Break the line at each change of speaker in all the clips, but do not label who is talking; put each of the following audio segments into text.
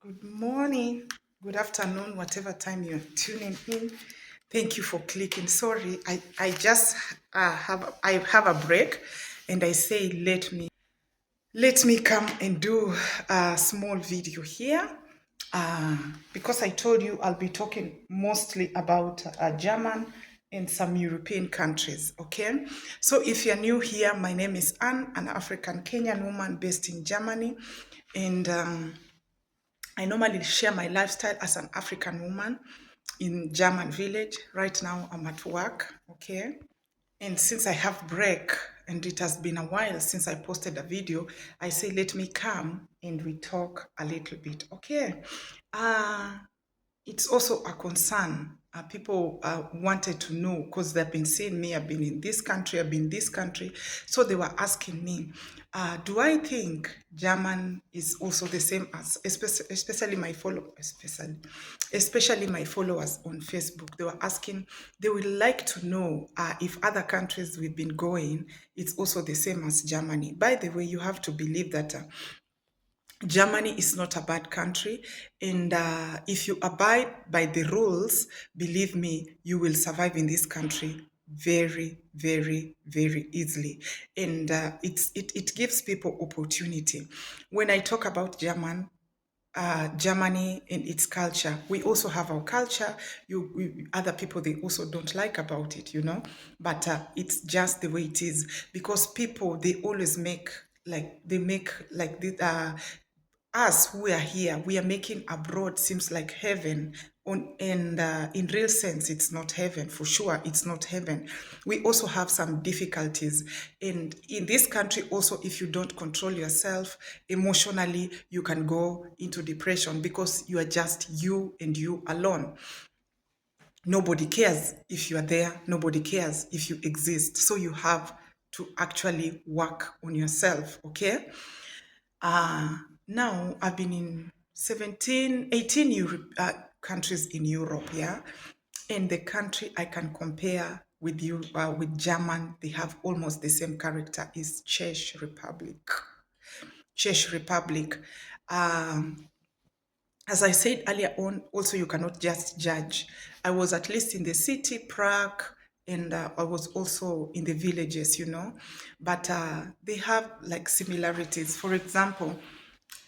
Good morning, good afternoon, whatever time you're tuning in. Thank you for clicking. Sorry, I just have a break, and I say let me come and do a small video here, because I told you I'll be talking mostly about German and some European countries. Okay, so if you're new here, my name is Anne, an African Kenyan woman based in Germany, and I normally share my lifestyle as an African woman in German village. Right now I'm at work, okay? And since I have break and it has been a while since I posted a video, I say let me come and we talk a little bit, okay? Uh it's also a concern. People wanted to know because they've been seeing me. I've been in this country, I've been in this country. So they were asking me, do I think German is also the same as, especially my especially my followers on Facebook. They were asking, they would like to know if other countries we've been going, it's also the same as Germany. By the way, you have to believe that Germany is not a bad country, and if you abide by the rules, believe me, you will survive in this country very, very, very easily. And it gives people opportunity. When I talk about Germany and its culture. We also have our culture. Other people, they also don't like about it, But it's just the way it is, because people, they always make like this. Us who are here, we are making abroad seems like heaven. And in real sense, it's not heaven. For sure, it's not heaven. We also have some difficulties. And in this country, also, if you don't control yourself emotionally, you can go into depression because you are just you and you alone. Nobody cares if you are there. Nobody cares if you exist. So you have to actually work on yourself, okay? Uh, Now I've been in 17, 18 countries in Europe, yeah. And the country I can compare with you, with German, they have almost the same character, is Czech Republic. Czech Republic. Um, as I said earlier on, also you cannot just judge. I was at least in the city, Prague, and I was also in the villages, But they have like similarities. For example,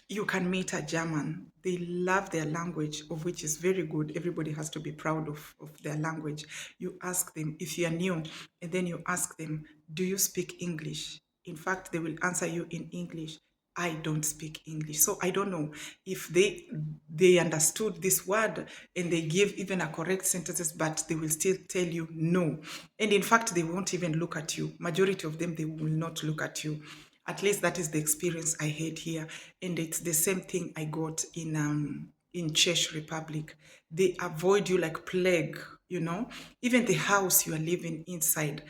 you can meet a German. They love their language, of which is very good. Everybody has to be proud of their language. You ask them if you are new, and then you ask them, do you speak English? In fact, they will answer you in English. I don't speak English. So I don't know if they understood this word and they give even a correct sentences, but they will still tell you no. And in fact, they won't even look at you. Majority of them, they will not look at you. At least that is the experience I had here, and it's the same thing I got in Czech Republic. They avoid you like plague, Even the house you are living inside,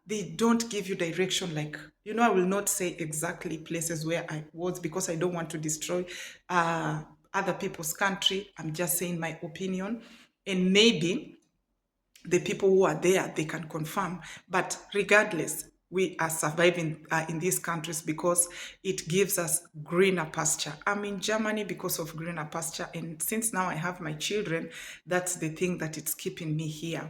they don't give you direction. Like, I will not say exactly places where I was because I don't want to destroy other people's country. I'm just saying my opinion, and maybe the people who are there, they can confirm. But regardless, we are surviving in these countries because it gives us greener pasture. I'm in Germany because of greener pasture. And since now I have my children, that's the thing that it's keeping me here.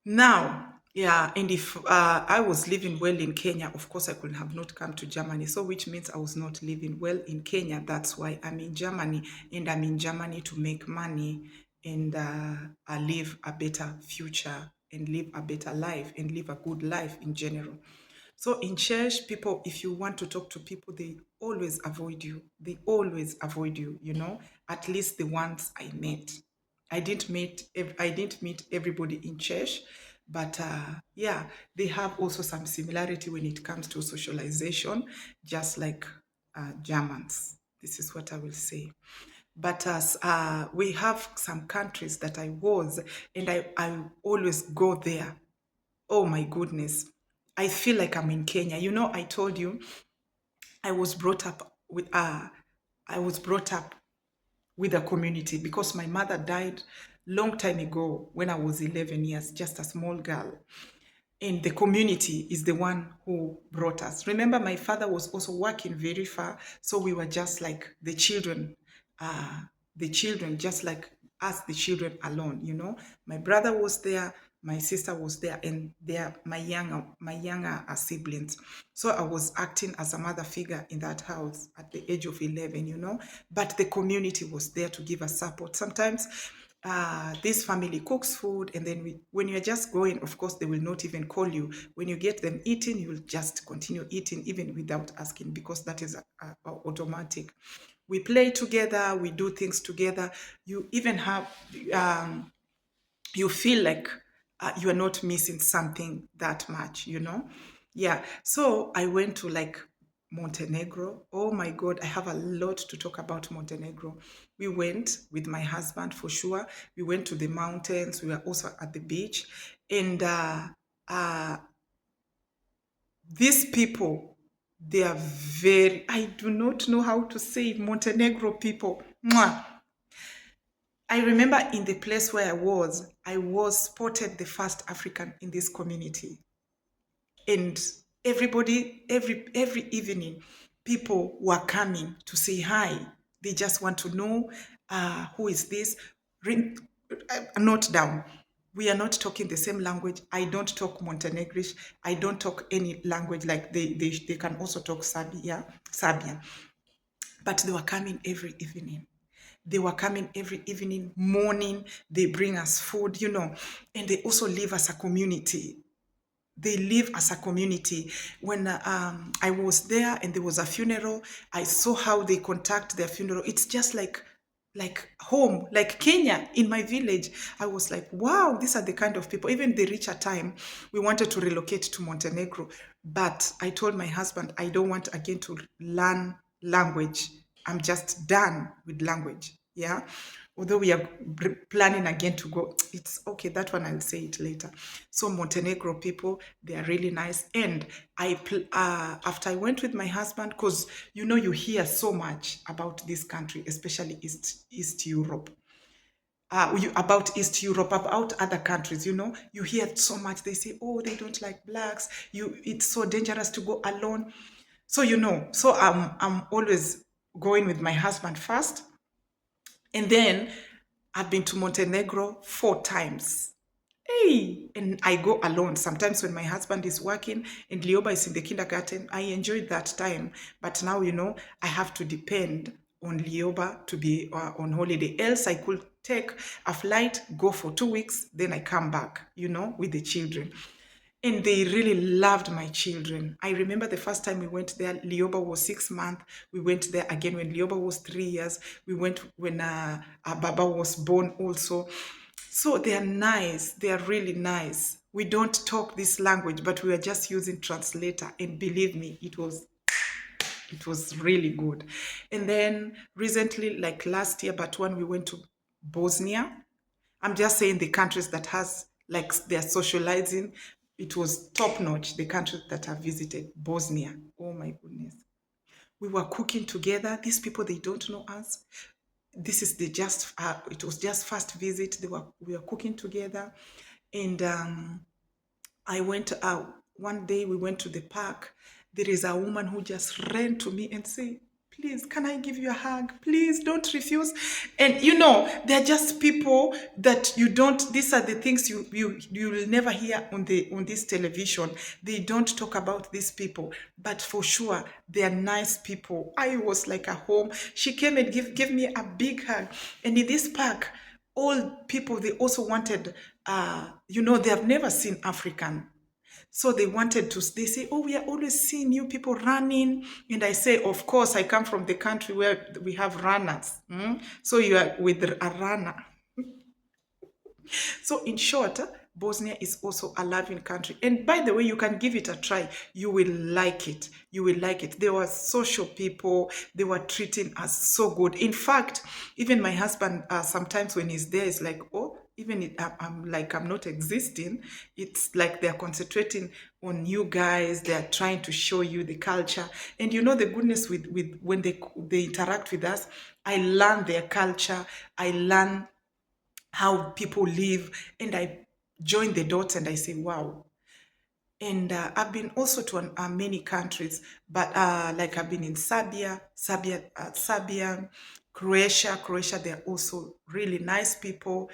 Now, yeah, and if I was living well in Kenya, of course, I could have not come to Germany. So, which means I was not living well in Kenya. That's why I'm in Germany, and I'm in Germany to make money and live a better future and live a better life and live a good life in general. So in church, people, if you want to talk to people, they always avoid you. They always avoid you, at least the ones I met. I didn't meet everybody in church, but yeah, they have also some similarity when it comes to socialization, just like Germans. This is what I will say. But as we have some countries that I was, and I always go there. Oh my goodness. I feel like I'm in Kenya. I told you I was brought up with I was brought up with a community because my mother died long time ago when I was 11 years, just a small girl. and the community is the one who brought us. Remember, my father was also working very far, so we were just like uh, the children, just like us, the children alone. My brother was there, my sister was there, and they are my younger siblings. So I was acting as a mother figure in that house at the age of 11. But the community was there to give us support. Sometimes this family cooks food, and then when you're just going, of course, they will not even call you. When you get them eating, you will just continue eating even without asking, because that is automatic. We play together, we do things together. You even have, you feel like you are not missing something that much. Yeah. So I went to like Montenegro. Oh my God, I have a lot to talk about Montenegro. We went with my husband for sure. We went to the mountains. We were also at the beach. And uh, these people, they are very, I do not know how to say Montenegro people. Mwah. I remember in the place where I was spotted the first African in this community. And everybody, every evening, people were coming to say hi. They just want to know who is this. Ring, note down. We are not talking the same language. I don't talk Montenegrish. I don't talk any language, like they can also talk Serbian. But they were coming every evening. They were coming every evening, morning. They bring us food. And they also live as a community. They live as a community. When I was there and there was a funeral, I saw how they conduct their funeral. It's just like home, like Kenya in my village. I was like, wow, these are the kind of people. Even the richer time, we wanted to relocate to Montenegro, but I told my husband, I don't want again to learn language. I'm just done with language. Yeah. Although we are planning again to go, it's okay. That one I'll say it later. So Montenegro people, they are really nice. And after I went with my husband, because you hear so much about this country, especially East Europe. About East Europe, about other countries, you hear so much. They say, oh, they don't like blacks. It's so dangerous to go alone. So so I'm always going with my husband first, and then I've been to Montenegro 4 times. Hey, and I go alone. Sometimes when my husband is working and Lioba is in the kindergarten, I enjoyed that time. But now, I have to depend on Lioba to be on holiday. Else, I could take a flight, go for 2 weeks, then I come back, with the children. And they really loved my children. I remember the first time we went there, Lioba was 6 months. We went there again when Lioba was 3 years. We went when Baba was born also. So they are nice. They are really nice. We don't talk this language, but we are just using translator. And believe me, it was really good. And then recently, like last year, but when we went to Bosnia, I'm just saying the countries that has like they're socializing. It was top notch. The countries that I visited, Bosnia. Oh my goodness, we were cooking together. These people, they don't know us. This is the just. It was just first visit. We were cooking together, and I went out one day. We went to the park. There is a woman who just ran to me and said, please, can I give you a hug? Please don't refuse. And they're just people that you don't, these are the things you will never hear on this television. They don't talk about these people, but for sure they are nice people. I was like a home. She came and give me a big hug. And in this park, all people, they also wanted, they have never seen African. So they say, oh, we are always seeing you people running. And I say, of course, I come from the country where we have runners. So you are with a runner. So in short, Bosnia is also a loving country. And by the way, you can give it a try. You will like it. You will like it. They were social people. They were treating us so good. In fact, even my husband, sometimes when he's there, is like, oh, even I'm like, I'm not existing. It's like they're concentrating on you guys. They're trying to show you the culture. And the goodness with when they interact with us, I learn their culture. I learn how people live, and I join the dots and I say, wow, And I've been also to many countries, but like I've been in Serbia, Croatia. Croatia, they're also really nice people.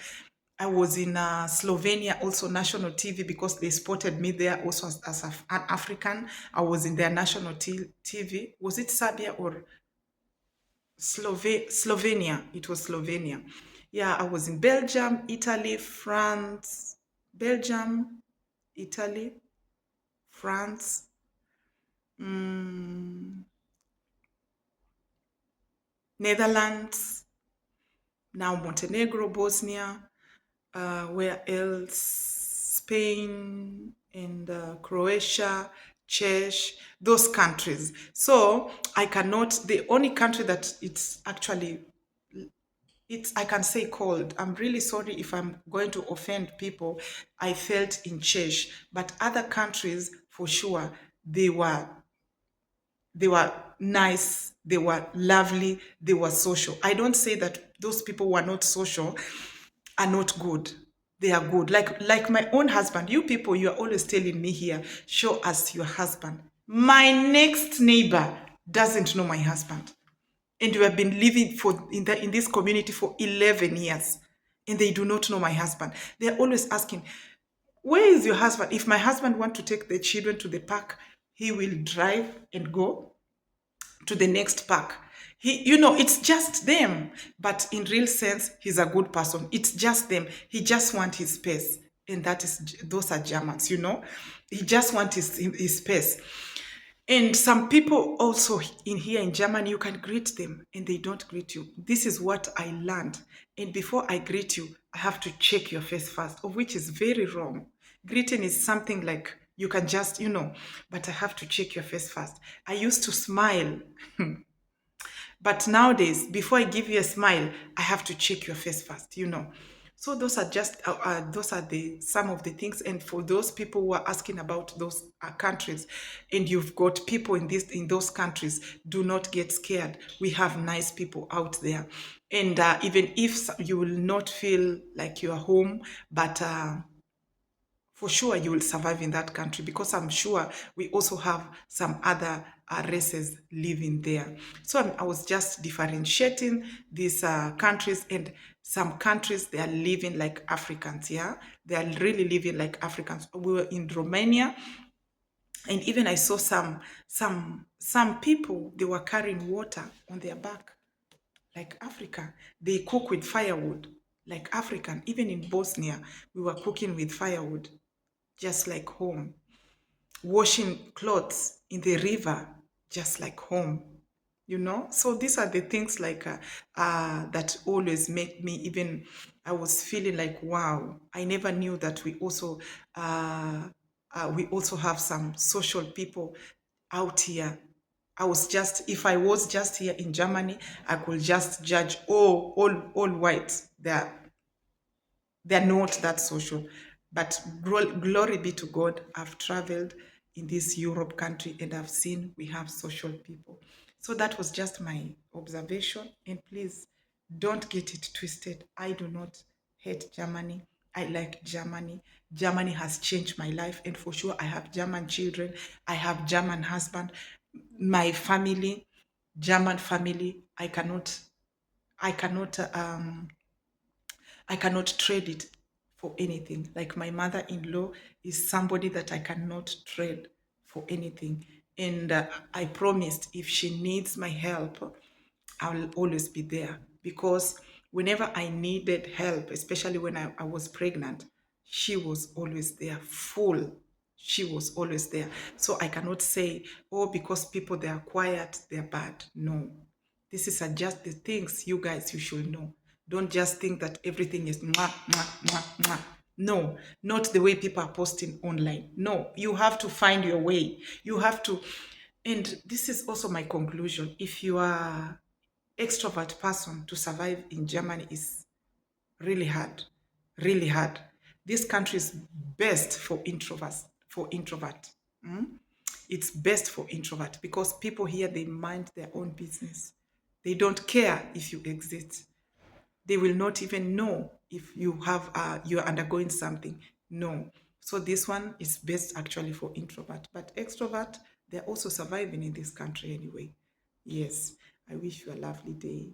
I was in Slovenia, also national TV, because they spotted me there also as an African. I was in their national TV. Was it Serbia or Slovenia? It was Slovenia. Yeah, I was in Belgium, Italy, France, Belgium, Italy, France, mm, Netherlands, now Montenegro, Bosnia, where else? Spain and Croatia, Czech, those countries. So I cannot, the only country that it's actually, it's, I can say cold. I'm really sorry if I'm going to offend people. I felt in Czech, but other countries for sure, they were they were nice, they were lovely, they were social. I don't say that those people who are not social are not good. They are good. Like my own husband. You people, you are always telling me here, show us your husband. My next neighbor doesn't know my husband. And we have been living in this community for 11 years. And they do not know my husband. They're always asking, where is your husband? If my husband want to take the children to the park, he will drive and go to the next park. It's just them. But in real sense, he's a good person. It's just them. He just wants his space. And those are Germans. He just wants his space. And some people also in here in Germany, you can greet them and they don't greet you. This is what I learned. And before I greet you, I have to check your face first, of which is very wrong. Greeting is something like you can just, but I have to check your face first. I used to smile. But nowadays, before I give you a smile, I have to check your face first. So those are just those are the some of the things. And for those people who are asking about those countries, and you've got people in those countries, do not get scared. We have nice people out there, and even if you will not feel like you are home, but for sure you will survive in that country, because I'm sure we also have some other races living there. So I was just differentiating these countries, and some countries they are living like Africans. Yeah, they are really living like Africans. We were in Romania, and even I saw some people, they were carrying water on their back like Africa. They cook with firewood like African. Even in Bosnia, we were cooking with firewood just like home. Washing clothes in the river, just like home. So these are the things like that always make me, even I was feeling like, wow, I never knew that we also have some social people out here. If I was just here in Germany, I could just judge all whites. They're not that social. But glory be to God, I've traveled in this Europe country and I've seen we have social people. So that was just my observation. And please don't get it twisted. I do not hate Germany. I like Germany. Germany has changed my life. And for sure, I have German children. I have German husband. My family, German family, I cannot I cannot trade it for anything. Like my mother-in-law is somebody that I cannot trade for anything. And I promised if she needs my help, I will always be there, because whenever I needed help, especially when I was pregnant, she was always there, full. She was always there. So I cannot say, oh, because people they are quiet, they're bad. No. This is just the things you guys you should know. Don't just think that everything is mwah, mwah, mwah, mwah. No, not the way people are posting online. No, you have to find your way. You have to, and this is also my conclusion. If you are extrovert person, to survive in Germany is really hard, really hard. This country is best for introverts, for introvert. It's best for introvert, because people here, they mind their own business. They don't care if you exist. They will not even know if you're undergoing something. No. So this one is best actually for introvert, but extrovert, they're also surviving in this country anyway. Yes, I wish you a lovely day.